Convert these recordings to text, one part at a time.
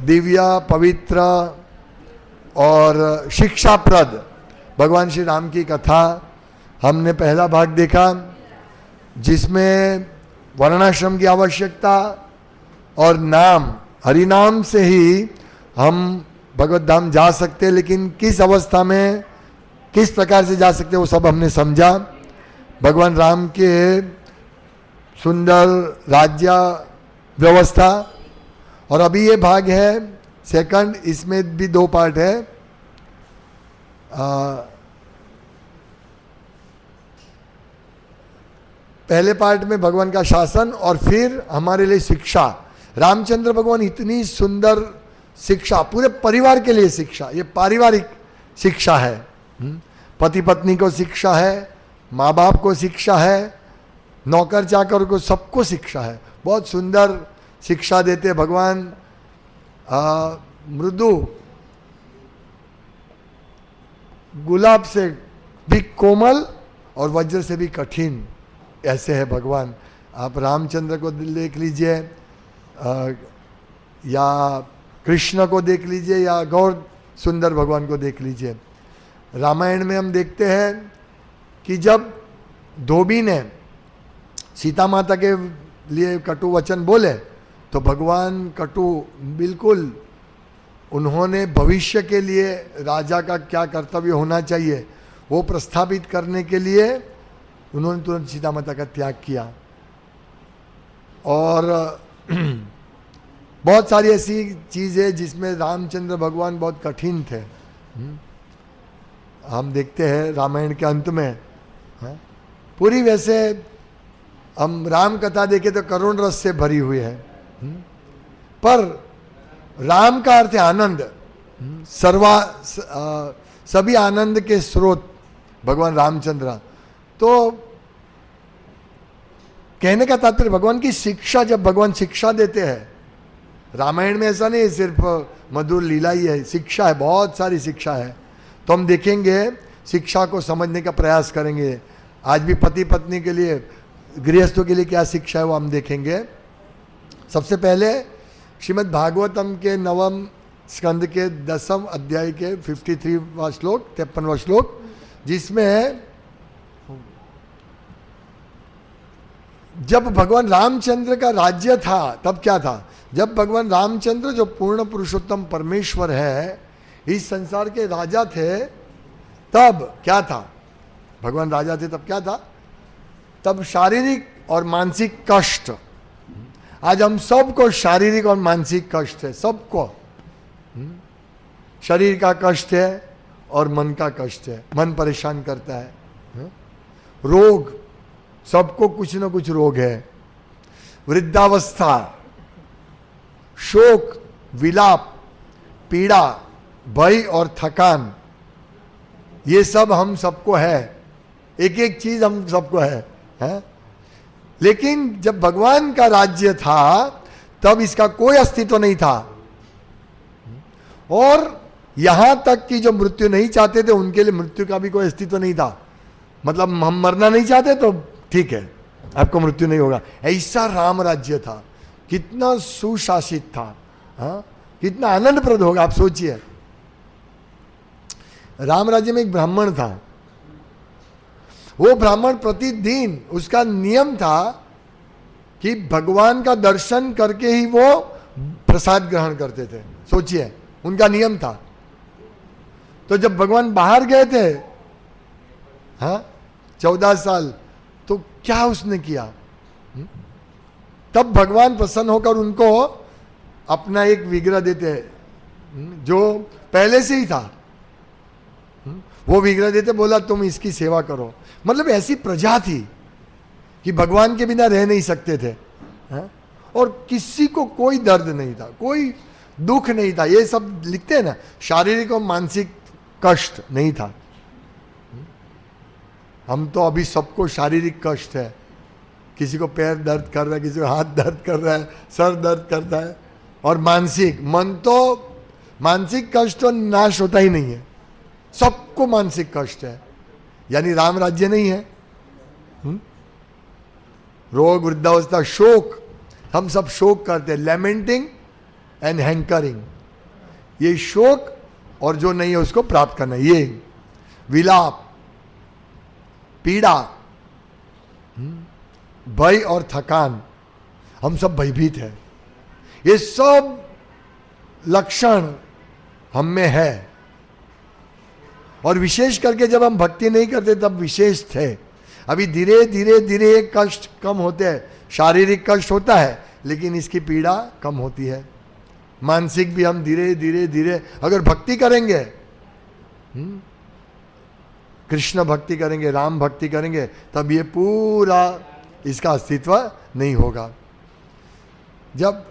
दिव्य, पवित्र और शिक्षाप्रद भगवान श्री राम की कथा हमने पहला भाग देखा, जिसमें वर्णाश्रम की आवश्यकता और नाम, हरि नाम से ही हम भगवत धाम जा सकते हैं, लेकिन किस अवस्था में, किस प्रकार से जा सकते हैं, वो सब हमने समझा। भगवान राम के सुंदर राज्य व्यवस्था, और अभी ये भाग है सेकंड, इसमें भी 2 पार्ट है। पहले पार्ट में भगवान का शासन और फिर हमारे लिए शिक्षा। रामचंद्र भगवान इतनी सुंदर शिक्षा, पूरे परिवार के लिए शिक्षा, ये पारिवारिक शिक्षा है, पति पत्नी को शिक्षा है, माँ बाप को शिक्षा है, नौकर चाकर को, सबको शिक्षा है। बहुत सुंदर शिक्षा देते भगवान। मृदु, गुलाब से भी कोमल और वज्र से भी कठिन, ऐसे है भगवान। आप रामचंद्र को देख लीजिए या कृष्ण को देख लीजिए या गौर सुंदर भगवान को देख लीजिए। रामायण में हम देखते हैं कि जब धोबी ने सीता माता के लिए कटु वचन बोले तो भगवान कटु, बिल्कुल उन्होंने भविष्य के लिए राजा का क्या कर्तव्य होना चाहिए वो प्रस्थापित करने के लिए उन्होंने तुरंत सीता माता का त्याग किया। और बहुत सारी ऐसी चीज़ें जिसमें रामचंद्र भगवान बहुत कठिन थे, हम देखते हैं रामायण के अंत में। पूरी वैसे हम राम कथा देखें तो करुण रस से भरी हुई है, पर राम का अर्थ है आनंद, सभी आनंद के स्रोत भगवान रामचंद्र। तो कहने का तात्पर्य भगवान की शिक्षा, जब भगवान शिक्षा देते हैं, रामायण में ऐसा नहीं सिर्फ मधुर लीला ही है, शिक्षा है, बहुत सारी शिक्षा है। तो हम देखेंगे, शिक्षा को समझने का प्रयास करेंगे। आज भी पति पत्नी के लिए, गृहस्थों के लिए क्या शिक्षा है वो हम देखेंगे। सबसे पहले श्रीमद् भागवतम के 9वें स्कंद के 10वें अध्याय के 53वां श्लोक, 53वां श्लोक, जिसमें जब भगवान रामचंद्र का राज्य था तब क्या था। जब भगवान रामचंद्र जो पूर्ण पुरुषोत्तम परमेश्वर है, इस संसार के राजा थे, तब क्या था, भगवान राजा थे तब क्या था, तब शारीरिक और मानसिक कष्ट। आज हम सबको शारीरिक और मानसिक कष्ट है, सबको शरीर का कष्ट है और मन का कष्ट है, मन परेशान करता है। रोग, सबको कुछ न कुछ रोग है। वृद्धावस्था, शोक, विलाप, पीड़ा, भय और थकान, ये सब हम सबको है, एक एक चीज हम सबको है? लेकिन जब भगवान का राज्य था तब इसका कोई अस्तित्व नहीं था। और यहां तक कि जो मृत्यु नहीं चाहते थे उनके लिए मृत्यु का भी कोई अस्तित्व नहीं था। मतलब हम मरना नहीं चाहते तो ठीक है, आपको मृत्यु नहीं होगा, ऐसा राम राज्य था। कितना सुशासित था, कितना आनंदप्रद होगा, आप सोचिए। राम राज्य में एक ब्राह्मण था, वो ब्राह्मण प्रतिदिन, उसका नियम था कि भगवान का दर्शन करके ही वो प्रसाद ग्रहण करते थे। सोचिए, उनका नियम था। तो जब भगवान बाहर गए थे 14 साल, तो क्या उसने किया, तब भगवान प्रसन्न होकर उनको अपना एक विग्रह देते जो पहले से ही था, वो विग्रह देते, बोला तुम इसकी सेवा करो। मतलब ऐसी प्रजा थी कि भगवान के बिना रह नहीं सकते थे, और किसी को कोई दर्द नहीं था, कोई दुख नहीं था। ये सब लिखते हैं ना, शारीरिक और मानसिक कष्ट नहीं था। हम तो अभी सबको शारीरिक कष्ट है, किसी को पैर दर्द कर रहा है, किसी को हाथ दर्द कर रहा है, सर दर्द करता है। और मानसिक, मन तो, मानसिक कष्ट तो नाश होता ही नहीं है, सबको मानसिक कष्ट है। यानी राम राज्य नहीं है। रोग, वृद्धावस्था, शोक, हम सब शोक करते हैं। लैमेंटिंग एंड हैंकरिंग, ये शोक और जो नहीं है उसको प्राप्त करना, ये विलाप, पीड़ा, भय और थकान, हम सब भयभीत है, ये सब लक्षण हम में है। और विशेष करके जब हम भक्ति नहीं करते तब विशेष थे। अभी धीरे धीरे धीरे कष्ट कम होते हैं, शारीरिक कष्ट होता है लेकिन इसकी पीड़ा कम होती है। मानसिक भी हम धीरे धीरे धीरे अगर भक्ति करेंगे, कृष्ण भक्ति करेंगे, राम भक्ति करेंगे, तब ये पूरा इसका अस्तित्व नहीं होगा। जब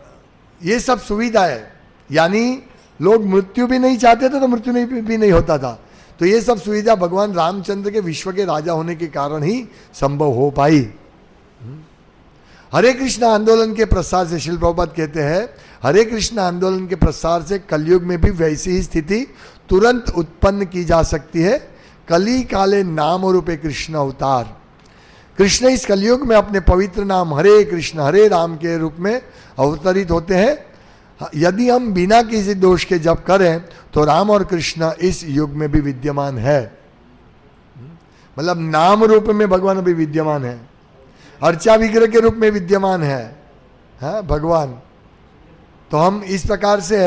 ये सब सुविधा है, यानी लोग मृत्यु भी नहीं चाहते थे तो मृत्यु भी नहीं होता था, तो ये सब सुविधा भगवान रामचंद्र के विश्व के राजा होने के कारण ही संभव हो पाई। हरे कृष्ण आंदोलन के प्रसार से, श्रील प्रभुपाद कहते हैं, हरे कृष्ण आंदोलन के प्रसार से कलयुग में भी वैसी ही स्थिति तुरंत उत्पन्न की जा सकती है। कली काले नाम रूपे कृष्ण अवतार, कृष्ण इस कलयुग में अपने पवित्र नाम हरे कृष्ण हरे राम के रूप में अवतरित होते हैं। यदि हम बिना किसी दोष के जप करें तो राम और कृष्ण इस युग में भी विद्यमान है, मतलब नाम रूप में भगवान अभी विद्यमान है, अर्चा विग्रह के रूप में विद्यमान है भगवान। तो हम इस प्रकार से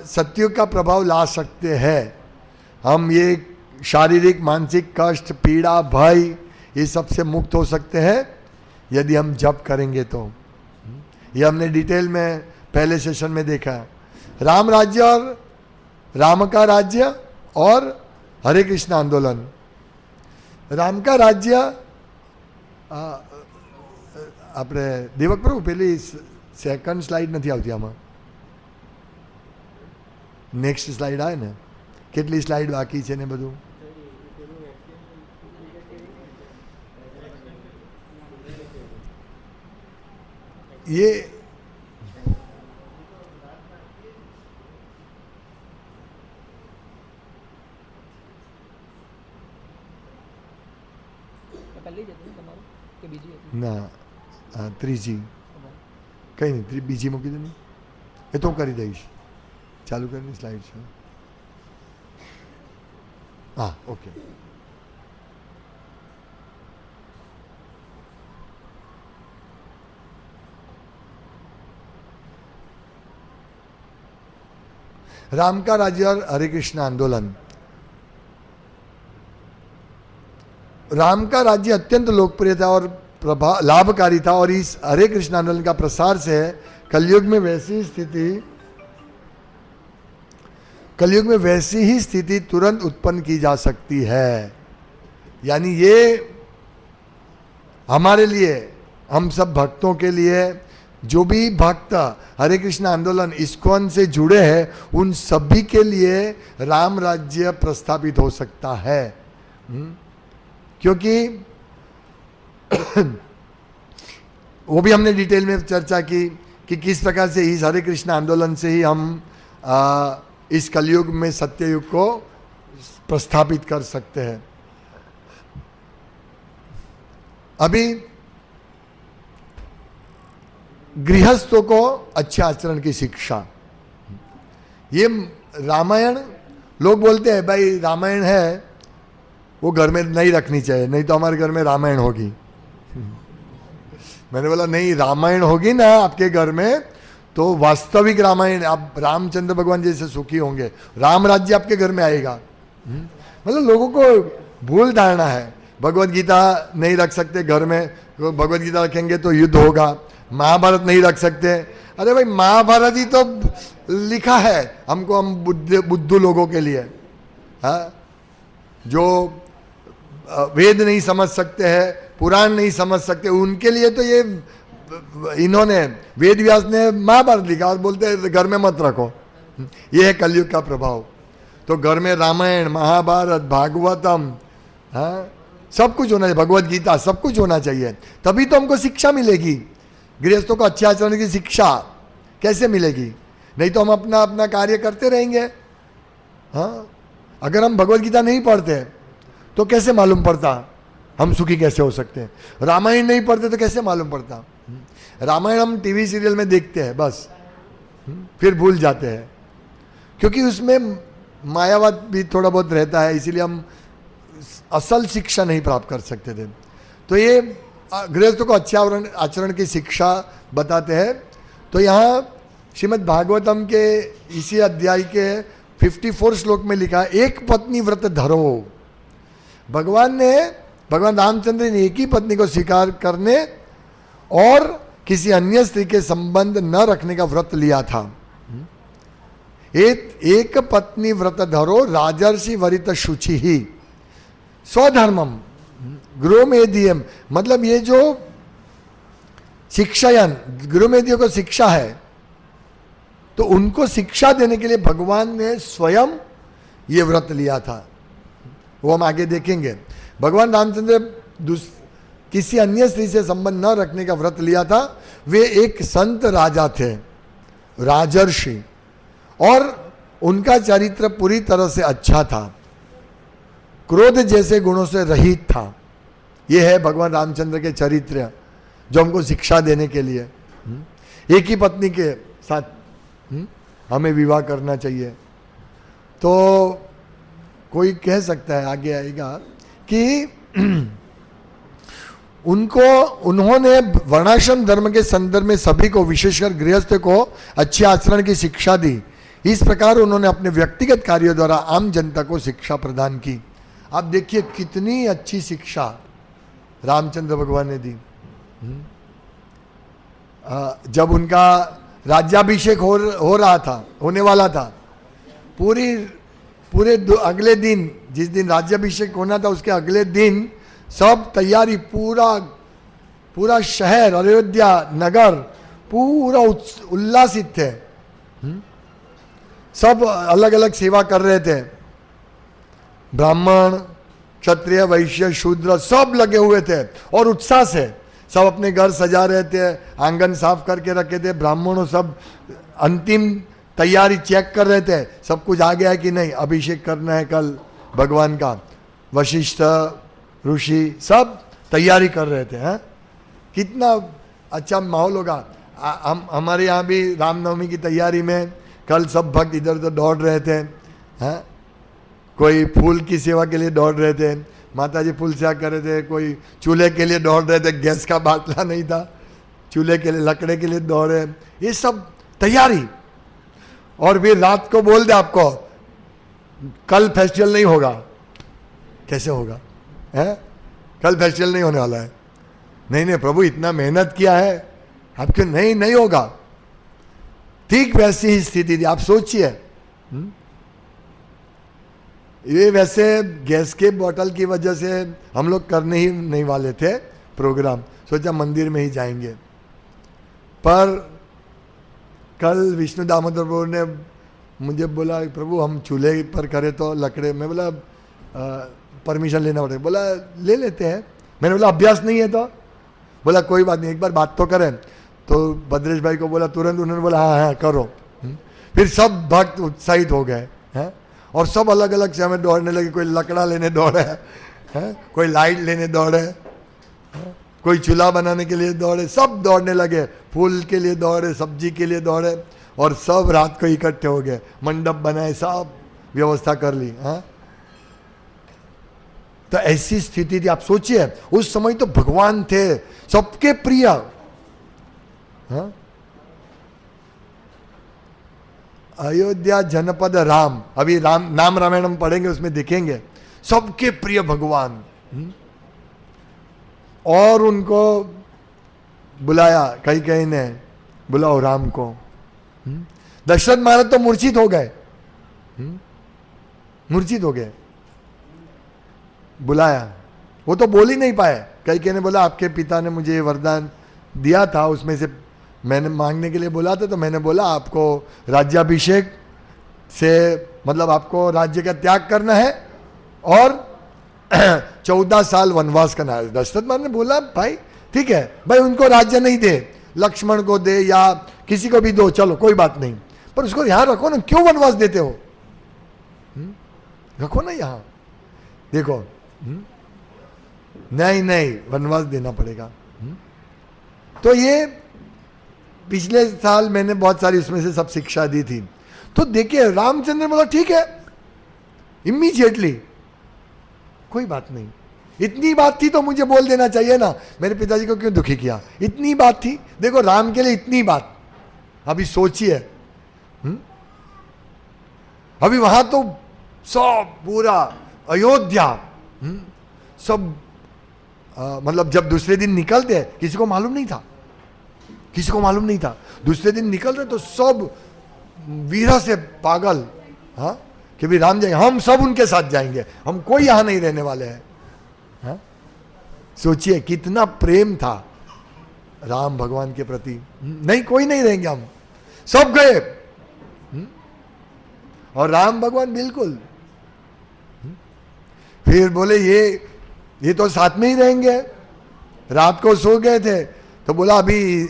सत्युग का प्रभाव ला सकते हैं। हम ये शारीरिक मानसिक कष्ट पीड़ा भय ये सबसे मुक्त हो सकते हैं यदि हम जप करेंगे तो। ये हमने डिटेल में पहले सेशन में देखा। राम राज्य और राम का राज्य और हरे कृष्ण आंदोलन। राम का राज्य આપણે દેવક પ્રભુ પેલી સેકન્ડ સ્લાઇડ નથી આવતી આમાં, નેક્સ્ટ સ્લાઇડ આવે ને, કેટલી સ્લાઇડ બાકી છે ને બધું ये ના ત્રીજી કંઈ નહીં, બીજી મૂકી દે ને, એ તો હું કરી દઈશ, ચાલુ કરીને સ્લાઇડ છે. હા ઓકે. राम का राज्य और हरे कृष्ण आंदोलन। राम का राज्य अत्यंत लोकप्रिय था और लाभकारी था, और इस हरे कृष्ण आंदोलन का प्रसार से कलयुग में वैसी ही स्थिति तुरंत उत्पन्न की जा सकती है। यानी ये हमारे लिए, हम सब भक्तों के लिए, जो भी भक्त हरे कृष्ण आंदोलन इस्कॉन से जुड़े हैं उन सभी के लिए राम राज्य प्रस्थापित हो सकता है। क्योंकि वो भी हमने डिटेल में चर्चा की कि किस प्रकार से इस हरे कृष्ण आंदोलन से ही हम इस कलयुग में सत्ययुग को प्रस्थापित कर सकते हैं। अभी गृहस्थों को अच्छे आचरण की शिक्षा, ये रामायण, लोग बोलते हैं भाई रामायण है वो घर में नहीं रखनी चाहिए, नहीं तो हमारे घर में रामायण होगी। मैंने बोला नहीं, रामायण होगी ना आपके घर में तो वास्तविक रामायण, आप रामचंद्र भगवान जैसे सुखी होंगे, राम राज्य आपके घर में आएगा। मतलब लोगों को भूल धारणा है, भगवत गीता नहीं रख सकते घर में, भगवत गीता रखेंगे तो युद्ध होगा, महाभारत नहीं रख सकते। अरे भाई महाभारत ही तो लिखा है हमको, हम बुद्धू लोगों के लिए, हाँ, जो वेद नहीं समझ सकते हैं, पुराण नहीं समझ सकते, उनके लिए तो ये इन्होंने वेद व्यास ने महाभारत लिखा और बोलते हैं घर में मत रखो। ये है कलयुग का प्रभाव। तो घर में रामायण महाभारत भागवतम, हाँ, सब कुछ होना चाहिए, भगवत गीता सब कुछ होना चाहिए, तभी तो हमको शिक्षा मिलेगी। गृहस्थों को अच्छे आचरण की शिक्षा कैसे मिलेगी? नहीं तो हम अपना अपना कार्य करते रहेंगे। हाँ, अगर हम भगवत गीता नहीं पढ़ते तो कैसे मालूम पड़ता हम सुखी कैसे हो सकते हैं? रामायण नहीं पढ़ते तो कैसे मालूम पड़ता? रामायण हम टीवी सीरियल में देखते हैं बस, फिर भूल जाते हैं, क्योंकि उसमें मायावाद भी थोड़ा बहुत रहता है, इसीलिए हम असल शिक्षा नहीं प्राप्त कर सकते थे। तो ये गृहस्थों को अच्छे आचरण की शिक्षा बताते हैं। तो यहाँ श्रीमद् भागवतम के इसी अध्याय के 54 श्लोक में लिखा, एक पत्नी व्रत धरो। भगवान रामचंद्र ने एक ही पत्नी को स्वीकार करने और किसी अन्य स्त्री के संबंध न रखने का व्रत लिया था। एक पत्नी व्रत धरो राजर्षि वरित शुचि ही स्वधर्मम गृहमेधियम। मतलब ये जो शिक्षायन गृहमेधियों को शिक्षा है, तो उनको शिक्षा देने के लिए भगवान ने स्वयं ये व्रत लिया था। वो हम आगे देखेंगे। भगवान रामचंद्र किसी अन्य स्त्री से संबंध न रखने का व्रत लिया था। वे एक संत राजा थे, राजर्षि, और उनका चरित्र पूरी तरह से अच्छा था, क्रोध जैसे गुणों से रहित था। ये है भगवान रामचंद्र के चरित्र जो हमको शिक्षा देने के लिए एक ही पत्नी के साथ हमें विवाह करना चाहिए। तो कोई कह सकता है, आगे आएगा, कि उन्होंने वर्णाश्रम धर्म के संदर्भ में सभी को, विशेषकर गृहस्थ को अच्छे आचरण की शिक्षा दी। इस प्रकार उन्होंने अपने व्यक्तिगत कार्यों द्वारा आम जनता को शिक्षा प्रदान की। आप देखिए कितनी अच्छी शिक्षा रामचंद्र भगवान ने दी। जब उनका राज्याभिषेक हो रहा था, होने वाला था, पूरे अगले दिन, जिस दिन राज्याभिषेक होना था उसके अगले दिन सब तैयारी, पूरा शहर अयोध्या नगर पूरा उल्लासित थे। सब अलग अलग सेवा कर रहे थे, ब्राह्मण क्षत्रिय वैश्य शूद्र सब लगे हुए थे और उत्साह से सब अपने घर सजा रहे थे, आंगन साफ करके रखे थे। ब्राह्मणों सब अंतिम तैयारी चेक कर रहे थे, सब कुछ आ गया है कि नहीं, अभिषेक करना है कल भगवान का। वशिष्ठ ऋषि सब तैयारी कर रहे थे। कितना अच्छा माहौल होगा। हमारे यहाँ भी रामनवमी की तैयारी में कल सब भक्त इधर उधर दौड़ रहे थे। कोई फूल की सेवा के लिए दौड़ रहे थे, माता जी फूल सेवा कर रहे थे, कोई चूल्हे के लिए दौड़ रहे थे, गैस का बाटला नहीं था, चूल्हे के लिए लकड़े के लिए दौड़े, ये सब तैयारी। और फिर रात को बोल दे आपको कल फेस्टिवल नहीं होगा, कैसे होगा? कल फेस्टिवल नहीं होने वाला है। नहीं प्रभु इतना मेहनत किया है, आपके नहीं होगा। ठीक वैसी ही स्थिति थी। आप सोचिए, ये वैसे गैस के बोतल की वजह से हम लोग करने ही नहीं वाले थे प्रोग्राम, सोचा मंदिर में ही जाएंगे। पर कल विष्णु दामोदर प्रभु ने मुझे बोला, प्रभु हम चूल्हे पर करें तो लकड़े, मैं बोला परमिशन लेना पड़ेगा। बोला ले लेते हैं। मैंने बोला अभ्यास नहीं है तो? बोला कोई बात नहीं, एक बार बात तो करें। तो भद्रेश भाई को बोला, तुरंत उन्होंने बोला हाँ करो। फिर सब भक्त उत्साहित हो गए हैं और सब अलग अलग से हमें दौड़ने लगे। कोई लकड़ा लेने दौड़े हैं, कोई लाइट लेने दौड़े, कोई चूल्हा बनाने के लिए दौड़े, सब दौड़ने लगे, फूल के लिए दौड़े, सब्जी के लिए दौड़े, और सब रात को इकट्ठे हो गए, मंडप बनाए, सब व्यवस्था कर ली। तो ऐसी स्थिति थी। आप सोचिए उस समय तो भगवान थे सबके प्रिय। अयोध्या जनपद राम, अभी नाम रामायण हम पढ़ेंगे उसमें देखेंगे, सबके प्रिय भगवान। और उनको बुलाया, कहीं ने बुलाओ राम को। दशरथ महाराज तो मूर्छित हो गए, मूर्छित हो गए। बुलाया, वो तो बोल ही नहीं पाए। कहीं ने बोला आपके पिता ने मुझे ये वरदान दिया था, उसमें से मैंने मांगने के लिए बोला था, तो मैंने बोला आपको राज्याभिषेक से मतलब आपको राज्य का त्याग करना है और 14 साल वनवास करना है। दशरथ महाराज ने बोला भाई ठीक है भाई, उनको राज्य नहीं दे, लक्ष्मण को दे या किसी को भी दो, चलो कोई बात नहीं, पर उसको यहां रखो ना, क्यों वनवास देते हो? रखो ना यहां। देखो नहीं वनवास देना पड़ेगा। तो ये पिछले साल मैंने बहुत सारी उसमें से सब शिक्षा दी थी। तो देखिए रामचंद्र बोला ठीक है, इमीडिएटली, कोई बात नहीं, इतनी बात थी तो मुझे बोल देना चाहिए ना, मेरे पिताजी को क्यों दुखी किया, इतनी बात थी, देखो राम के लिए इतनी बात। अभी सोचिए, अभी वहां तो सब पूरा अयोध्या, सब मतलब जब दूसरे दिन निकलते किसी को मालूम नहीं था, किसी को मालूम नहीं था, दूसरे दिन निकलते तो सब वीरा से पागल, हाँ, कि भी राम जाएंगे, हम सब उनके साथ जाएंगे, हम कोई यहां नहीं रहने वाले हैं। हाँ? सोचिए कितना प्रेम था राम भगवान के प्रति, नहीं कोई नहीं रहेंगे, हम सब गए। और राम भगवान बिल्कुल, फिर बोले ये तो साथ में ही रहेंगे, रात को सो गए थे तो बोला अभी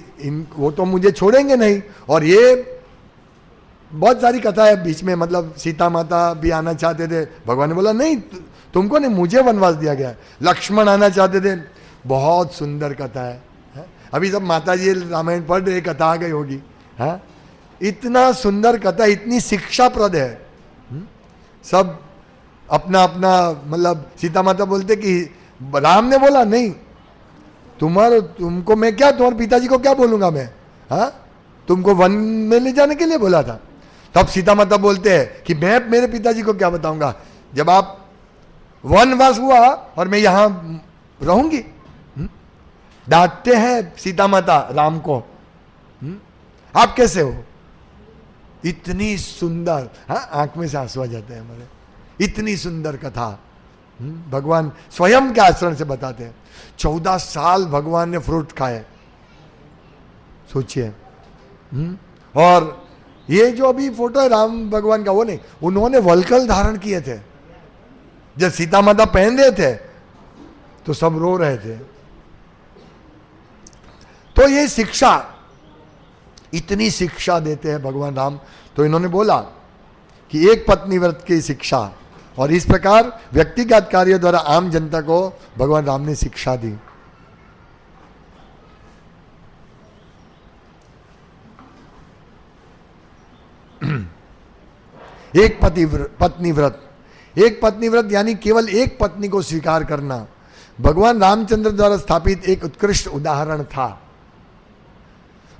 वो तो मुझे छोड़ेंगे नहीं। और ये बहुत सारी कथा है बीच में, मतलब सीता माता भी आना चाहते थे, भगवान ने बोला नहीं तुमको नहीं, मुझे वनवास दिया गया है। लक्ष्मण आना चाहते थे, बहुत सुंदर कथा है। अभी सब माता जी रामायण पढ़ रहे, कथा आ गई होगी। हाँ, इतना सुंदर कथा, इतनी शिक्षाप्रद है। सब अपना अपना, मतलब सीता माता बोलते कि राम ने बोला नहीं, तुमको मैं क्या, तुम्हारे पिताजी को क्या बोलूंगा मैं, हाँ, तुमको वन में ले जाने के लिए बोला था। तब सीता माता बोलते हैं कि मैं मेरे पिताजी को क्या बताऊंगा, जब आप वनवास हुआ और मैं यहां रहूंगी। डांटते हैं सीता माता राम को, आप कैसे हो, इतनी सुंदर, हाँ, आंख में से आंसू आ जाते हैं हमारे, इतनी सुंदर कथा भगवान स्वयं के आचरण से बताते हैं। 14 साल भगवान ने फ्रूट खाए, सोचिए। और ये जो अभी फोटो है राम भगवान का, वो नहीं, उन्होंने वल्कल धारण किए थे, जब सीता माता पहन रहे थे तो सब रो रहे थे। तो ये शिक्षा, इतनी शिक्षा देते हैं भगवान राम। तो इन्होंने बोला कि एक पत्नी व्रत की शिक्षा, और इस प्रकार व्यक्तिगत कार्य द्वारा आम जनता को भगवान राम ने शिक्षा दी। एक पत्नी व्रत, एक पत्नी व्रत यानी केवल एक पत्नी को स्वीकार करना भगवान रामचंद्र द्वारा स्थापित एक उत्कृष्ट उदाहरण था।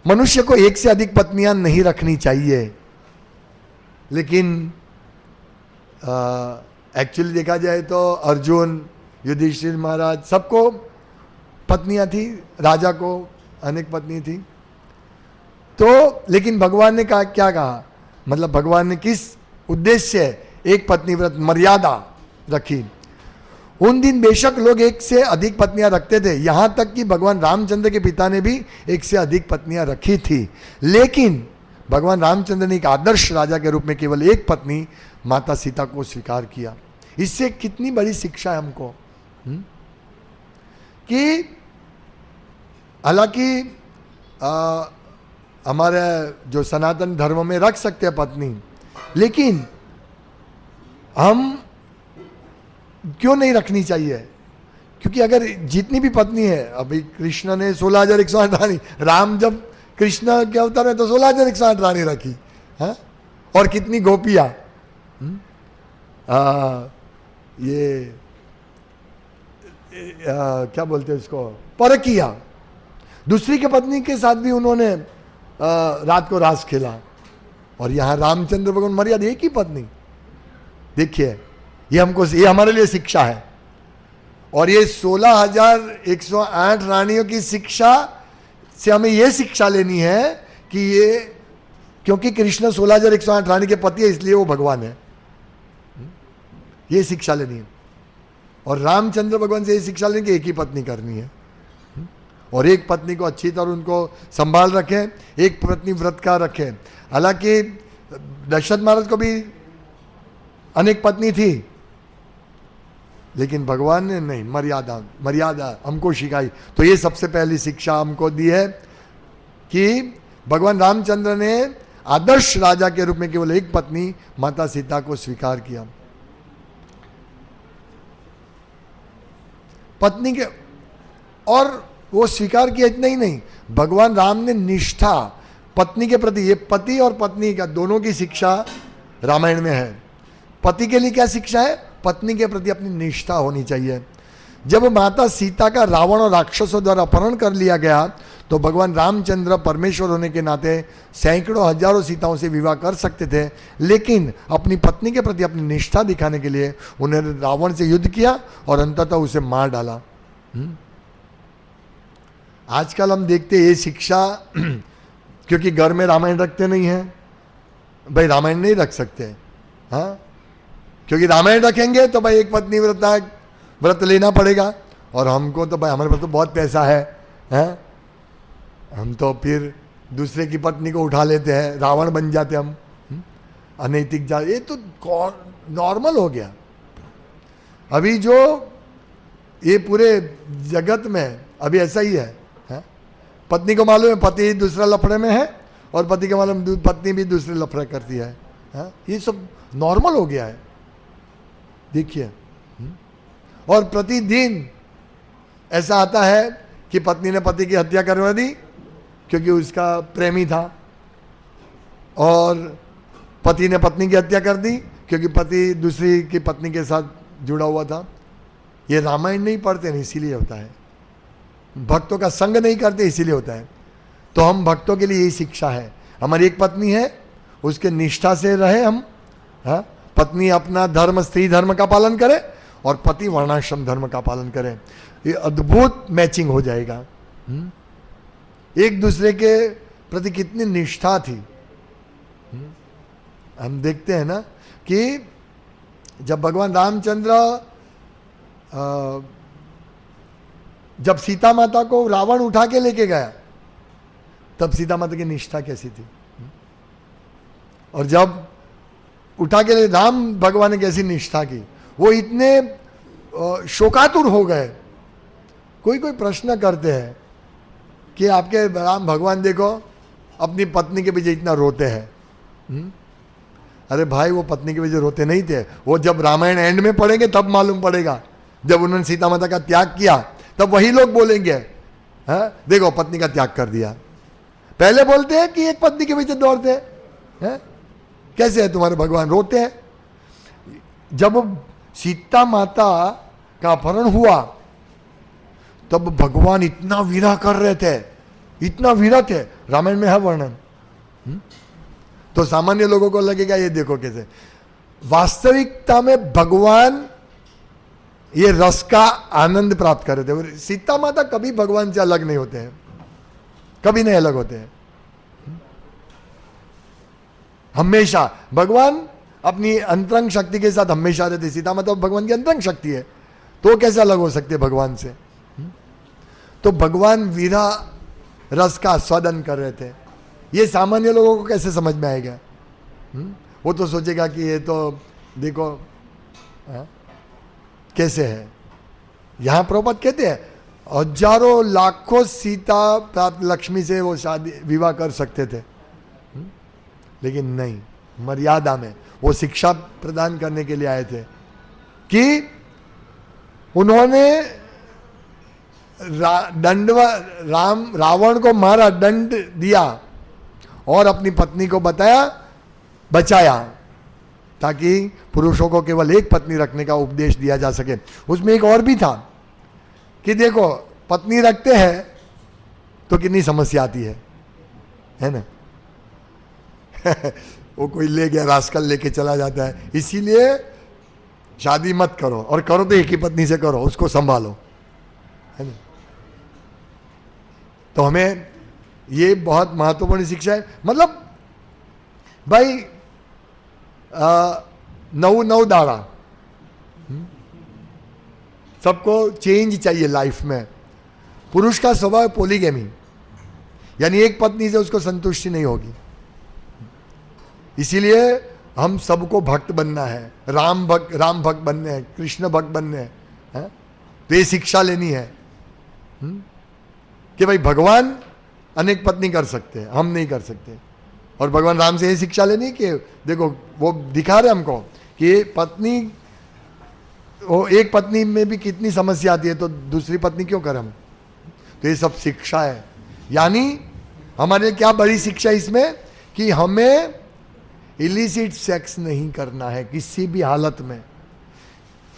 मनुष्य को एक से अधिक पत्नियां नहीं रखनी चाहिए, लेकिन एक्चुअली देखा जाए तो अर्जुन, युधिष्ठिर महाराज, सबको पत्नियां थी, राजा को अनेक पत्नी थी। तो लेकिन भगवान ने कहा, क्या कहा, मतलब भगवान ने किस उद्देश्य से एक पत्नी व्रत मर्यादा रखी। उन दिन बेशक लोग एक से अधिक पत्नियां रखते थे, यहां तक कि भगवान रामचंद्र के पिता ने भी एक से अधिक पत्नियां रखी थी, लेकिन भगवान रामचंद्र ने एक आदर्श राजा के रूप में केवल एक पत्नी माता सीता को स्वीकार किया। इससे कितनी बड़ी शिक्षा है हमको, कि हालांकि हमारे जो सनातन धर्म में रख सकते हैं पत्नी, लेकिन हम क्यों नहीं रखनी चाहिए, क्योंकि अगर जितनी भी पत्नी है, अभी कृष्ण ने 16,108 रानी, राम जब कृष्ण के अवतार में तो 16,108 रानी रखी है, और कितनी गोपियां, ये क्या बोलते हैं इसको, परकिया, दूसरी के पत्नी के साथ भी उन्होंने रात को रास खेला। और यहाँ रामचंद्र भगवान मर्यादा एक ही पत्नी। देखिए ये हमारे लिए शिक्षा है। और ये 16,108 रानियों की शिक्षा से हमें ये शिक्षा लेनी है कि ये, क्योंकि कृष्ण 16,108 रानी के पति है, इसलिए वो भगवान है, ये शिक्षा लेनी है। और रामचंद्र भगवान से ये शिक्षा लेनी कि एक ही पत्नी करनी है, और एक पत्नी को अच्छी तरह उनको संभाल रखें, एक पत्नी व्रत का रखें। हालांकि दशरथ महाराज को भी अनेक पत्नी थी, लेकिन भगवान ने नहीं, मर्यादा हमको सिखाई। तो ये सबसे पहली शिक्षा हमको दी है कि भगवान रामचंद्र ने आदर्श राजा के रूप में केवल एक पत्नी माता सीता को स्वीकार किया। पत्नी के, और वो स्वीकार किया, इतना ही नहीं, भगवान राम ने निष्ठा, पत्नी के प्रति, ये पति और पत्नी का दोनों की शिक्षा रामायण में है। पति के लिए क्या शिक्षा है? पत्नी के प्रति अपनी निष्ठा होनी चाहिए। जब माता सीता का रावण और राक्षसों द्वारा अपहरण कर लिया गया तो भगवान रामचंद्र परमेश्वर होने के नाते सैकड़ों हजारों सीताओं से विवाह कर सकते थे, लेकिन अपनी पत्नी के प्रति अपनी निष्ठा दिखाने के लिए उन्होंने रावण से युद्ध किया और अंततः उसे मार डाला। आजकल हम देखते ये शिक्षा क्योंकि घर में रामायण रखते नहीं हैं, भाई रामायण नहीं रख सकते, हाँ, क्योंकि रामायण रखेंगे तो भाई एक पत्नी व्रत लेना पड़ेगा, और हमको तो भाई हमारे पास तो बहुत पैसा है, हैं, हम तो फिर दूसरे की पत्नी को उठा लेते हैं, रावण बन जाते हम, अनैतिक जा, ये तो नॉर्मल हो गया। अभी जो ये पूरे जगत में अभी ऐसा ही है, पत्नी को मालूम है पति दूसरा लफड़े में है और पति के मालूम पत्नी भी दूसरे लफड़े करती है, ये सब नॉर्मल हो गया है, देखिए। और प्रतिदिन ऐसा आता है कि पत्नी ने पति की हत्या करवा दी क्योंकि उसका प्रेमी था, और पति ने पत्नी की हत्या कर दी क्योंकि पति दूसरी की पत्नी के साथ जुड़ा हुआ था। ये रामायण नहीं पढ़ते नहीं, इसीलिए होता है। भक्तों का संग नहीं करते इसीलिए होता है। तो हम भक्तों के लिए यही शिक्षा है, हमारी एक पत्नी है, उसके निष्ठा से रहे हम, हाँ, पत्नी अपना धर्म स्त्री धर्म का पालन करे और पति वर्णाश्रम धर्म का पालन करे, ये अद्भुत मैचिंग हो जाएगा। एक दूसरे के प्रति कितनी निष्ठा थी। हम देखते हैं ना कि जब भगवान रामचंद्र जब सीता माता को रावण उठा के लेके गया तब सीता माता की निष्ठा कैसी थी, और जब उठा के राम भगवान ने कैसी निष्ठा की, वो इतने शोकातुर हो गए। कोई कोई प्रश्न करते हैं कि आपके राम भगवान देखो अपनी पत्नी के पीछे इतना रोते हैं। अरे भाई, वो पत्नी के पीछे रोते नहीं थे, वो जब रामायण एंड में पढ़ेंगे तब मालूम पड़ेगा। जब उन्होंने सीता माता का त्याग किया तब वही लोग बोलेंगे, हाँ देखो पत्नी का त्याग कर दिया। पहले बोलते हैं कि एक पत्नी के पीछे दौड़ते हैं, कैसे है तुम्हारे भगवान, रोते हैं। जब सीता माता का अपहरण हुआ तब भगवान इतना विरह कर रहे थे, इतना विरह थे, रामायण में है वर्णन। तो सामान्य लोगों को लगेगा ये देखो कैसे, वास्तविकता में भगवान ये रस का आनंद प्राप्त कर रहे थे। सीता माता कभी भगवान से अलग नहीं होते हैं, कभी नहीं अलग होते हैं। हमेशा भगवान अपनी अंतरंग शक्ति के साथ हमेशा रहते। सीता माता भगवान की अंतरंग शक्ति है, तो कैसे अलग हो सकते भगवान से। तो भगवान विरह रस का आस्वादन कर रहे थे। ये सामान्य लोगों को कैसे समझ में आएगा? वो तो सोचेगा कि ये तो देखो कैसे है। यहां प्रभुपाद कहते हैं हजारों लाखों सीता प्राप्त लक्ष्मी से वो शादी विवाह कर सकते थे, लेकिन नहीं, मर्यादा में। वो शिक्षा प्रदान करने के लिए आए थे कि उन्होंने रावण को मारा, दंड दिया और अपनी पत्नी को बचाया ताकि पुरुषों को केवल एक पत्नी रखने का उपदेश दिया जा सके। उसमें एक और भी था कि देखो पत्नी रखते हैं तो कितनी समस्या आती है ना। वो कोई ले गया, रास्कल लेके चला जाता है, इसीलिए शादी मत करो, और करो तो एक ही पत्नी से करो, उसको संभालो, है ना। तो हमें ये बहुत महत्वपूर्ण शिक्षा है। मतलब भाई 9 दाड़ा सबको चेंज चाहिए लाइफ में। पुरुष का स्वभाव पोलीगेमी, यानी एक पत्नी से उसको संतुष्टि नहीं होगी। इसीलिए हम सबको भक्त बनना है, राम भक्त बनने हैं, कृष्ण भक्त बनने हैं। तो ये शिक्षा लेनी है कि भाई भगवान अनेक पत्नी कर सकते हैं, हम नहीं कर सकते। और भगवान राम से ये शिक्षा लेनी कि देखो वो दिखा रहे हमको कि पत्नी, वो एक पत्नी में भी कितनी समस्या आती है, तो दूसरी पत्नी क्यों करें हम। तो ये सब शिक्षा है। यानी हमारे लिए क्या बड़ी शिक्षा इसमें कि हमें इलिसिट सेक्स नहीं करना है किसी भी हालत में।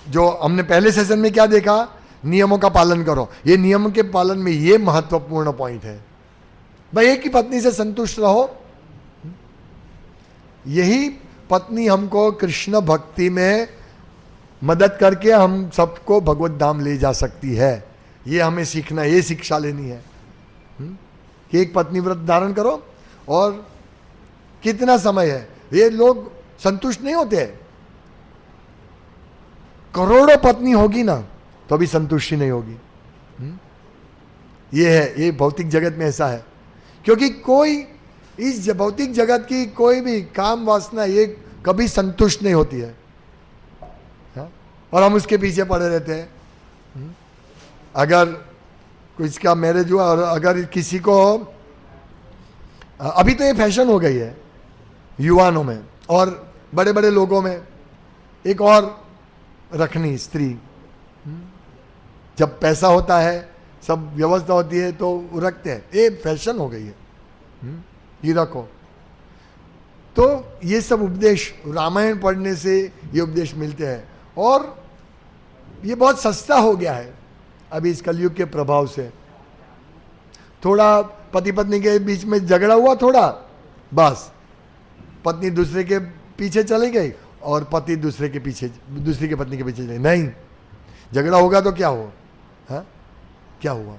जो हमने पहले सेशन में क्या देखा, नियमों का पालन करो। ये नियम के पालन में ये महत्वपूर्ण पॉइंट है। भाई एक ही पत्नी से संतुष्ट रहो। यही पत्नी हमको कृष्ण भक्ति में मदद करके हम सबको भगवत धाम ले जा सकती है। ये हमें सीखना, ये शिक्षा लेनी है कि एक पत्नी व्रत धारण करो। और कितना समय है, ये लोग संतुष्ट नहीं होते। करोड़ों पत्नी होगी ना तो भी संतुष्टि नहीं होगी। ये है, ये भौतिक जगत में ऐसा है। क्योंकि कोई इस भौतिक जगत की कोई भी काम वासना ये कभी संतुष्ट नहीं होती है, और हम उसके पीछे पड़े रहते हैं। अगर कुछ का मैरिज हुआ और अगर किसी को, अभी तो ये फैशन हो गई है युवानों में और बड़े बड़े लोगों में, एक और रखनी स्त्री। जब पैसा होता है, सब व्यवस्था होती है तो रखते हैं, ये फैशन हो गई है, ये रखो। तो ये सब उपदेश रामायण पढ़ने से ये उपदेश मिलते हैं। और ये बहुत सस्ता हो गया है अभी इस कलयुग के प्रभाव से। थोड़ा पति पत्नी के बीच में झगड़ा हुआ, थोड़ा बस पत्नी दूसरे के पीछे चली गई और पति दूसरे के पत्नी के पीछे चले। नहीं, झगड़ा होगा तो क्या हुआ, हाँ क्या हुआ।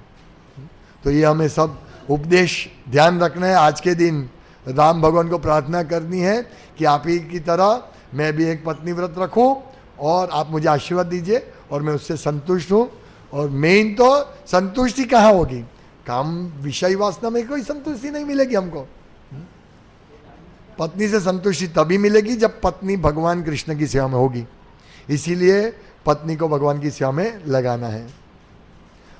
तो ये हमें सब उपदेश ध्यान रखना है। आज के दिन राम भगवान को प्रार्थना करनी है कि आप ही की तरह मैं भी एक पत्नी व्रत रखूं और आप मुझे आशीर्वाद दीजिए और मैं उससे संतुष्ट हूँ। और मेन तो संतुष्टि कहाँ होगी, काम विषय वासना में कोई संतुष्टि नहीं मिलेगी हमको। पत्नी से संतुष्टि तभी मिलेगी जब पत्नी भगवान कृष्ण की सेवा में होगी। इसीलिए पत्नी को भगवान की सेवा में लगाना है।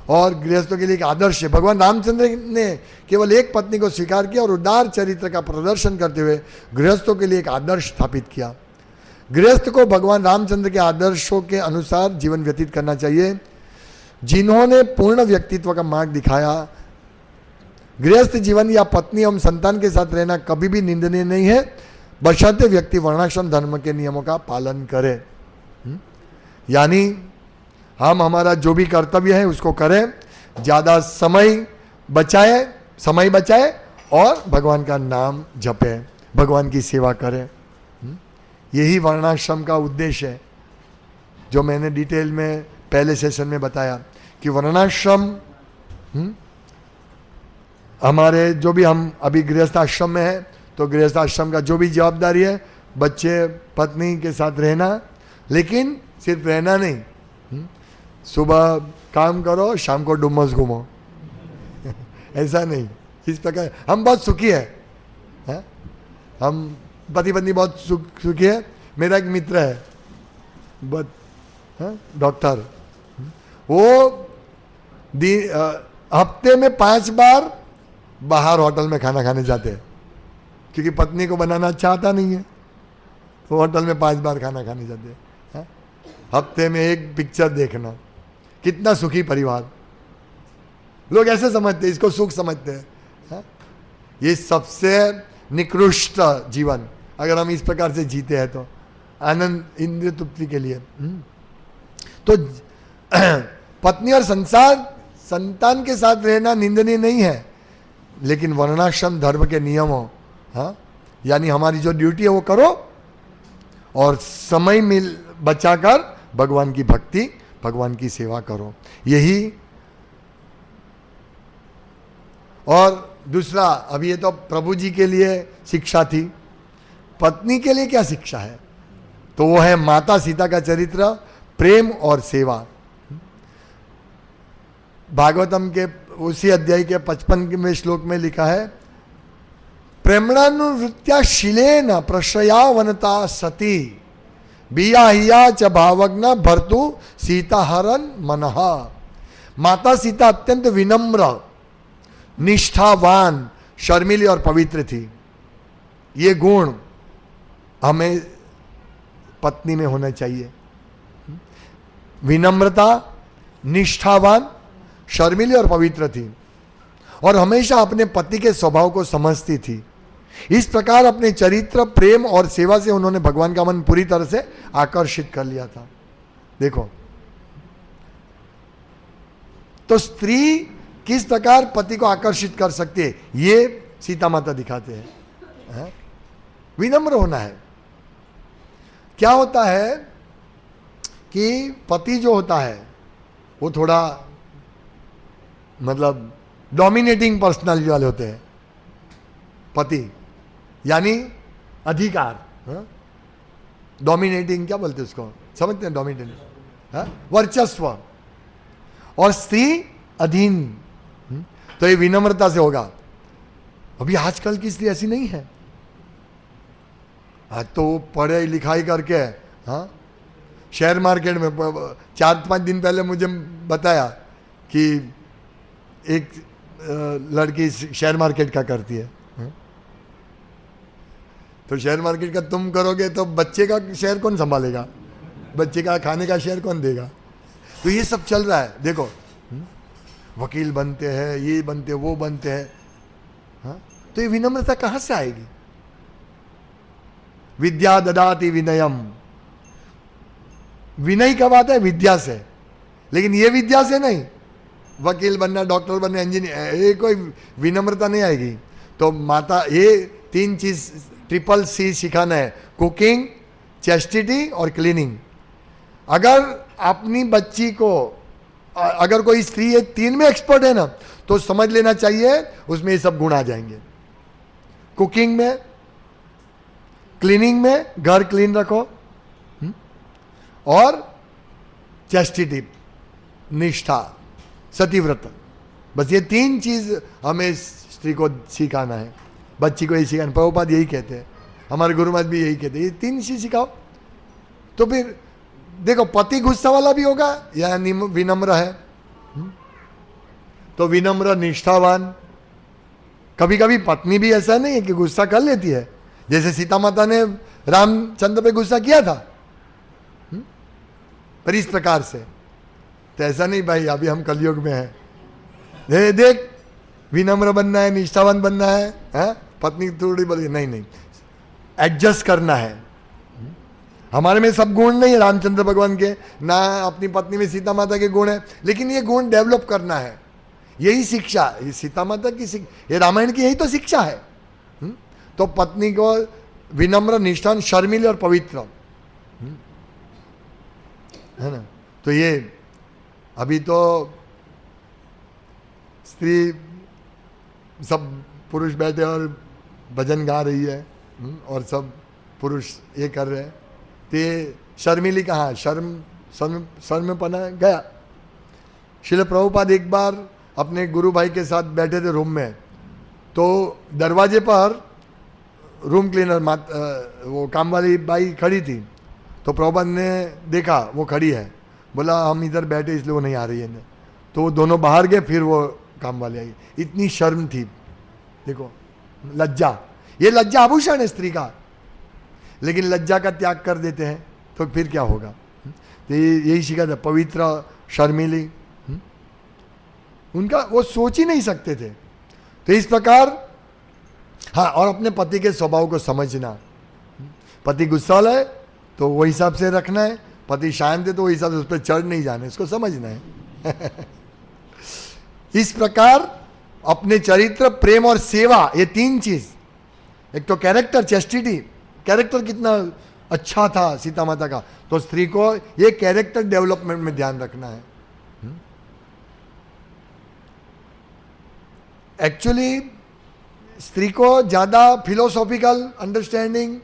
और गृहस्थों के लिए एक आदर्श है। भगवान रामचंद्र ने केवल एक पत्नी को स्वीकार किया और उदार चरित्र का प्रदर्शन करते हुए गृहस्थों के लिए एक आदर्श स्थापित किया। गृहस्थ को भगवान रामचंद्र के आदर्शों के अनुसार जीवन व्यतीत करना चाहिए, जिन्होंने पूर्ण व्यक्तित्व का मार्ग दिखाया। गृहस्थ जीवन या पत्नी एवं संतान के साथ रहना कभी भी निंदनीय नहीं है, बशर्ते व्यक्ति वर्णाश्रम धर्म के नियमों का पालन करे। यानी हम हमारा जो भी कर्तव्य है उसको करें, ज़्यादा समय बचाए और भगवान का नाम जपे, भगवान की सेवा करें। यही वर्णाश्रम का उद्देश्य है, जो मैंने डिटेल में पहले सेशन में बताया कि वर्णाश्रम हमारे जो भी हम अभी गृहस्थ आश्रम में है तो गृहस्थ आश्रम का जो भी जवाबदारी है, बच्चे पत्नी के साथ रहना, लेकिन सिर्फ रहना नहीं, सुबह काम करो शाम को डुमस घूमो ऐसा नहीं। इस प्रकार हम बहुत सुखी है, हम पति पत्नी बहुत सुखी है। मेरा एक मित्र है डॉक्टर, वो हफ्ते में 5 बार बाहर होटल में खाना खाने जाते हैं, क्योंकि पत्नी को बनाना चाहता नहीं है, तो होटल में 5 बार खाना खाने जाते हैं। हफ्ते में एक पिक्चर देखना, कितना सुखी परिवार। लोग ऐसे समझते हैं, इसको सुख समझते हैं। ये सबसे निकृष्ट जीवन अगर हम इस प्रकार से जीते हैं तो आनंद इंद्रिय तृप्ति के लिए। तो पत्नी और संतान के साथ रहना निंदनीय नहीं है, लेकिन वर्णाश्रम धर्म के नियमों, यानी हमारी जो ड्यूटी है वो करो और समय बचाकर भगवान की भक्ति, भगवान की सेवा करो। यही। और दूसरा, अभी ये तो प्रभु जी के लिए शिक्षा थी, पत्नी के लिए क्या शिक्षा है, तो वो है माता सीता का चरित्र, प्रेम और सेवा। भागवतम के उसी अध्याय के 55वें श्लोक में लिखा है, प्रेमणानुवृत्या शीलेन प्रश्रयावनता सती बियाहिया च भावग्न भर्तु सीताहरन मनः। माता सीता अत्यंत विनम्र, निष्ठावान, शर्मिली और पवित्र थी। ये गुण हमें पत्नी में होना चाहिए। विनम्रता, निष्ठावान, शर्मिली और पवित्र थी। और हमेशा अपने पति के स्वभाव को समझती थी। इस प्रकार अपने चरित्र, प्रेम और सेवा से उन्होंने भगवान का मन पूरी तरह से आकर्षित कर लिया था। देखो तो स्त्री किस प्रकार पति को आकर्षित कर सकती है, ये सीता माता दिखाते हैं। विनम्र होना है। क्या होता है कि पति जो होता है वो थोड़ा मतलब डोमिनेटिंग पर्सनालिटी वाले होते हैं। पति यानी अधिकार, डोमिनेटिंग क्या बोलते हैं उसको, समझते हैं? डोमिनेटिंग वर्चस्व, और स्त्री अधीन। तो ये विनम्रता से होगा। अभी आजकल की स्त्री ऐसी नहीं है। आज तो पढ़ाई लिखाई करके, हाँ, शेयर मार्केट में 4-5 दिन पहले मुझे बताया कि एक लड़की शेयर मार्केट का करती है। तो शेयर मार्केट का तुम करोगे तो बच्चे का शेयर कौन संभालेगा, बच्चे का खाने का शेयर कौन देगा? तो ये सब चल रहा है। देखो वकील बनते हैं, ये बनते, वो बनते हैं। हाँ? तो ये विनम्रता कहां से आएगी? विद्या ददाति विनयम, विनय कब आता है? विद्या से। लेकिन ये विद्या से नहीं, वकील बनना, डॉक्टर बनना, इंजीनियर, ये कोई विनम्रता नहीं आएगी। तो माता ये 3 चीज ट्रिपल सी सिखाना है, कुकिंग, चेस्टिटी और क्लीनिंग। अगर अपनी बच्ची को, अगर कोई स्त्री ये 3 में एक्सपर्ट है ना, तो समझ लेना चाहिए उसमें ये सब गुण आ जाएंगे। कुकिंग में, क्लीनिंग में, घर क्लीन रखो, और चेस्टिटी, निष्ठा, सतीव्रत। बस ये 3 चीज हमें स्त्री को सिखाना है, बच्ची को यही सिखाना। प्रभुपाद यही कहते हैं, हमारे गुरु महाराज भी यही कहते हैं, ये 3 चीज सिखाओ। तो फिर देखो पति गुस्सा वाला भी होगा या विनम्र है, तो विनम्र, निष्ठावान। कभी कभी पत्नी भी ऐसा नहीं है कि गुस्सा कर लेती है, जैसे सीता माता ने रामचंद्र पे गुस्सा किया था, पर इस प्रकार से। तो ऐसा नहीं भाई अभी हम कलयुग में हैं, देख विनम्र बनना है, निष्ठावान बनना है, पत्नी थोड़ी बोली नहीं, एडजस्ट करना है। हमारे में सब गुण नहीं है रामचंद्र भगवान के, ना अपनी पत्नी में सीता माता के गुण है, लेकिन ये गुण डेवलप करना है। यही शिक्षा, ये सीता माता की ये रामायण की यही तो शिक्षा है। तो पत्नी को विनम्र, निष्ठावान, शर्मिली और पवित्र, है ना। तो ये अभी तो स्त्री, सब पुरुष बैठे और भजन गा रही है, और सब पुरुष ये कर रहे हैं। तो ये शर्मिली कहाँ, शर्मपना गया। श्रील प्रभुपाद एक बार अपने गुरु भाई के साथ बैठे थे रूम में, तो दरवाजे पर रूम क्लीनर वो काम वाली बाई खड़ी थी। तो प्रभुपाद ने देखा वो खड़ी है, बोला हम इधर बैठे इसलिए वो नहीं आ रही है। तो वो दोनों बाहर गए, फिर वो काम वाली आई। इतनी शर्म थी। देखो लज्जा, ये लज्जा आभूषण है स्त्री का, लेकिन लज्जा का त्याग कर देते हैं तो फिर क्या होगा। तो यही सीखा था, पवित्र, शर्मिली, उनका वो सोच ही नहीं सकते थे। तो इस प्रकार, हाँ, और अपने पति के स्वभाव को समझना। पति गुस्सा है तो वो हिसाब से रखना है, पति शांत है तो वो हिसाब से उस पर चढ़ नहीं जाना है, इसको समझना है। इस प्रकार अपने चरित्र, प्रेम और सेवा, ये 3 चीज। एक तो कैरेक्टर, चेस्टिटी, कैरेक्टर कितना अच्छा था सीता माता का, तो स्त्री को ये कैरेक्टर डेवलपमेंट में ध्यान रखना है। एक्चुअली स्त्री को ज्यादा फिलोसॉफिकल अंडरस्टैंडिंग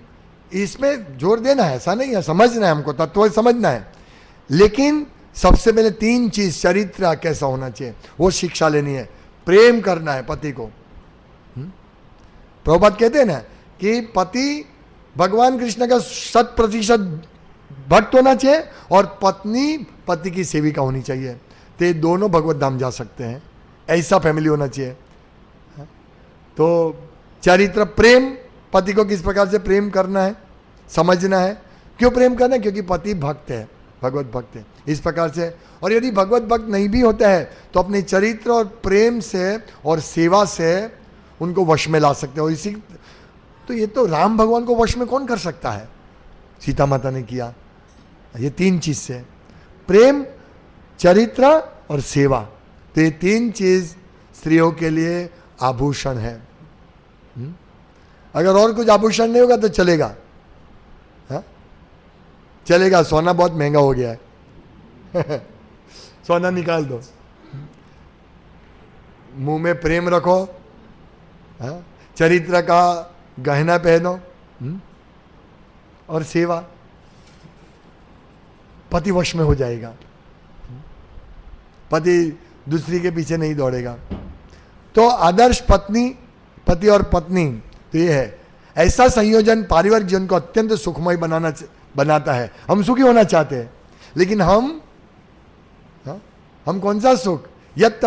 इसमें जोर देना है, ऐसा नहीं है, समझना है, हमको तत्व समझना है। लेकिन सबसे पहले 3 चीज, चरित्र कैसा होना चाहिए वो शिक्षा लेनी है। प्रेम करना है पति को। प्रभुपाद कहते हैं ना कि पति भगवान कृष्ण का 100% भक्त होना चाहिए और पत्नी पति की सेविका होनी चाहिए। तो ये दोनों भगवत धाम जा सकते हैं, ऐसा फैमिली होना चाहिए। तो चरित्र, प्रेम, पति को किस प्रकार से प्रेम करना है समझना है। क्यों प्रेम करना है? क्योंकि पति भक्त है, भगवत भक्त है। इस प्रकार से, और यदि भगवत भक्त नहीं भी होता है तो अपने चरित्र और प्रेम से और सेवा से उनको वश में ला सकते हैं। और इसी तो ये तो राम भगवान को वश में कौन कर सकता है? सीता माता ने किया। ये 3 चीज से, प्रेम, चरित्र और सेवा, तो ये 3 चीज स्त्रियों के लिए आभूषण है। अगर और कुछ आभूषण नहीं होगा तो चलेगा, हा? चलेगा, सोना बहुत महंगा हो गया है सोना निकाल दो, मुंह में प्रेम रखो, हा? चरित्र का गहना पहनो, और सेवा, पति वश में हो जाएगा, पति दूसरी के पीछे नहीं दौड़ेगा। तो आदर्श पत्नी, पति और पत्नी, तो ये है। ऐसा संयोजन पारिवारिक जीवन को अत्यंत सुखमय बनाता है। हम सुखी होना चाहते हैं, लेकिन हम कौन सा सुख? यत्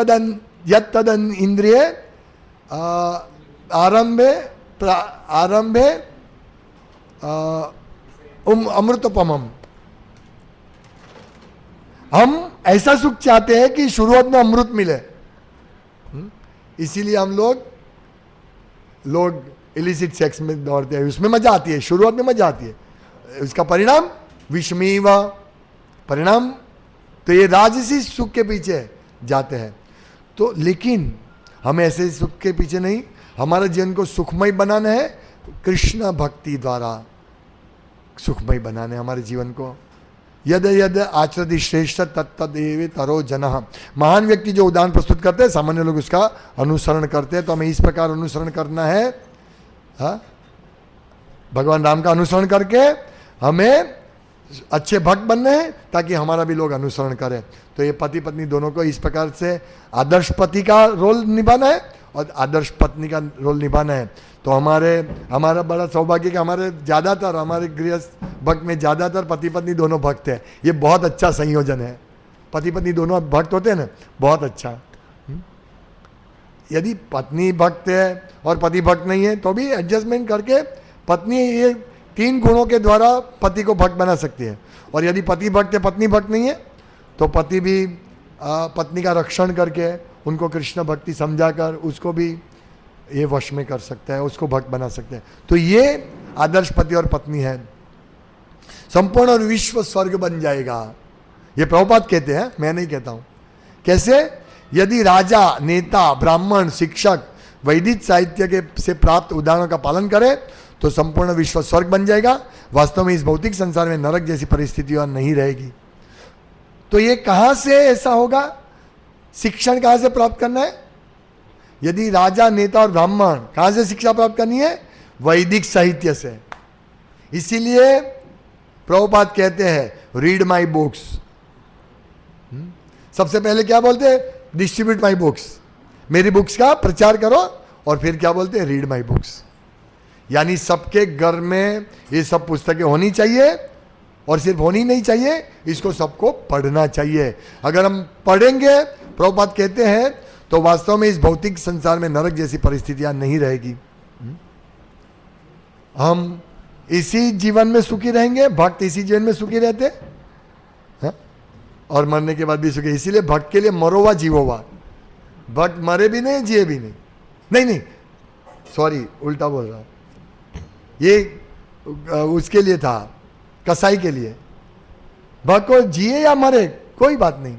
तदन इंद्रिय आरंभे अमृतोपमम। हम ऐसा सुख चाहते हैं कि शुरुआत में अमृत मिले, इसीलिए हम लोग इलिसिट सेक्स में दौड़ते हैं। उसमें मजा आती है, शुरुआत में मजा आती है, उसका परिणाम विषमीव परिणाम, तो ये राजसी सुख के पीछे जाते हैं। तो लेकिन हमें ऐसे सुख के पीछे नहीं, हमारे जीवन को सुखमय बनाना है, कृष्ण भक्ति द्वारा सुखमय बनाने हमारे जीवन को। यद यद आचरति श्रेष्ठ तत्तदेव तरो जनः। महान व्यक्ति जो उदाहरण प्रस्तुत करते हैं, सामान्य लोग उसका अनुसरण करते हैं। तो हमें इस प्रकार अनुसरण करना है, भगवान राम का अनुसरण करके हमें अच्छे भक्त बनने हैं, ताकि हमारा भी लोग अनुसरण करें। तो ये पति पत्नी दोनों को इस प्रकार से आदर्श पति का रोल निभाना है और आदर्श पत्नी का रोल निभाना है। तो हमारा बड़ा सौभाग्य कि हमारे गृहस्थ भक्त में ज़्यादातर पति पत्नी दोनों भक्त हैं। ये बहुत अच्छा संयोजन है, पति पत्नी दोनों भक्त होते हैं ना, बहुत अच्छा। यदि पत्नी भक्त है और पति भक्त नहीं है तो भी एडजस्टमेंट करके पत्नी ये 3 गुणों के द्वारा पति को भक्त बना सकती है। और यदि पति भक्त है, पत्नी भक्त नहीं है, तो पति भी पत्नी का रक्षण करके उनको कृष्ण भक्ति समझाकर उसको भी ये वश में कर सकता है, उसको भक्त बना सकते हैं। तो ये आदर्श पति और पत्नी है। संपूर्ण और विश्व स्वर्ग बन जाएगा, ये प्रभुपाद कहते हैं, मैं नहीं कहता हूँ। कैसे? यदि राजा, नेता, ब्राह्मण, शिक्षक वैदिक साहित्य के से प्राप्त उदाहरणों का पालन करे तो संपूर्ण विश्व स्वर्ग बन जाएगा। वास्तव में इस भौतिक संसार में नरक जैसी परिस्थितियां नहीं रहेगी। तो ये कहाँ से ऐसा होगा? शिक्षण कहाँ से प्राप्त करना है? यदि राजा, नेता और ब्राह्मण, कहाँ से शिक्षा प्राप्त करनी है? वैदिक साहित्य से। इसीलिए प्रभुपाद कहते हैं रीड माई बुक्स। सबसे पहले क्या बोलते हैं? डिस्ट्रीब्यूट माई बुक्स, मेरी बुक्स का प्रचार करो। और फिर क्या बोलते हैं? रीड माई बुक्स, यानी सबके घर में ये सब पुस्तकें होनी चाहिए। और सिर्फ होनी नहीं चाहिए, इसको सबको पढ़ना चाहिए। अगर हम पढ़ेंगे, प्रभुपाद कहते हैं, तो वास्तव में इस भौतिक संसार में नरक जैसी परिस्थितियां नहीं रहेगी। हम इसी जीवन में सुखी रहेंगे, भक्त इसी जीवन में सुखी रहते हैं और मरने के बाद भी सुखी। इसीलिए भक्त के लिए मरोवा जीवोवा, भक्त मरे भी नहीं, जिए भी नहीं। नहीं, सॉरी, उल्टा बोल रहा हूं। ये उसके लिए था, कसाई के लिए। भक्त को जिए या मरे कोई बात नहीं,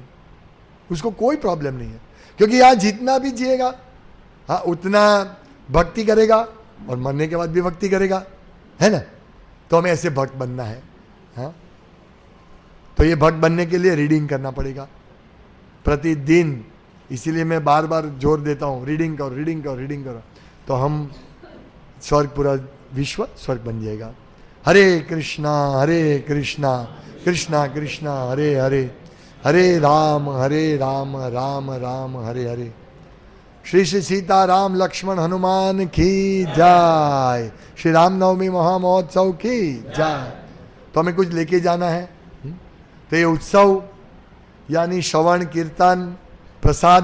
उसको कोई प्रॉब्लम नहीं है, क्योंकि यहाँ जितना भी जिएगा उतना भक्ति करेगा और मरने के बाद भी भक्ति करेगा, है ना। तो हमें ऐसे भक्त बनना है। तो ये भक्त बनने के लिए रीडिंग करना पड़ेगा प्रतिदिन। इसीलिए मैं बार बार जोर देता हूँ, रीडिंग करो, रीडिंग करो, रीडिंग करो, तो हम स्वर्ग, पूरा विश्व स्वर्ग बन जाएगा। हरे कृष्णा कृष्णा कृष्णा हरे हरे, हरे राम राम राम हरे हरे। श्री श्री सीता राम लक्ष्मण हनुमान की जय। श्री रामनवमी महामहोत्सव की जय। तो हमें कुछ लेके जाना है। तो ये उत्सव यानी श्रवण, कीर्तन, प्रसाद